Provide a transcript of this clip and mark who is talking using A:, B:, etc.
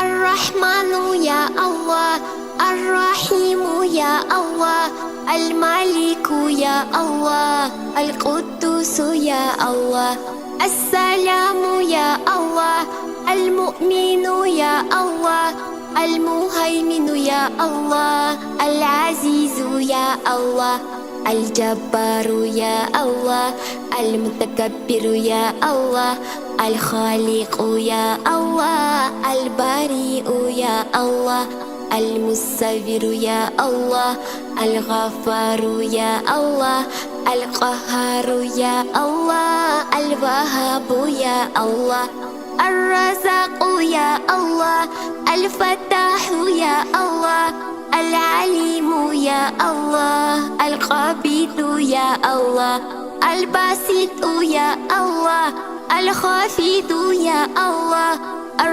A: الرحمن يا الله، الرحيم يا الله، الملك يا الله، القدوس يا الله، السلام يا الله، المؤمن يا الله، المهيمن يا الله، العزيز يا الله، الجبار يا الله، المتكبر يا الله، الخالق يا الله، البارئ يا الله، المصور يا الله، الغفار يا الله، القهار يا الله، الوهاب يا الله، الرزاق يا الله، الفتاح يا الله، العليم يا الله، القابض يا الله، الباسط يا الله، الخافض يا الله،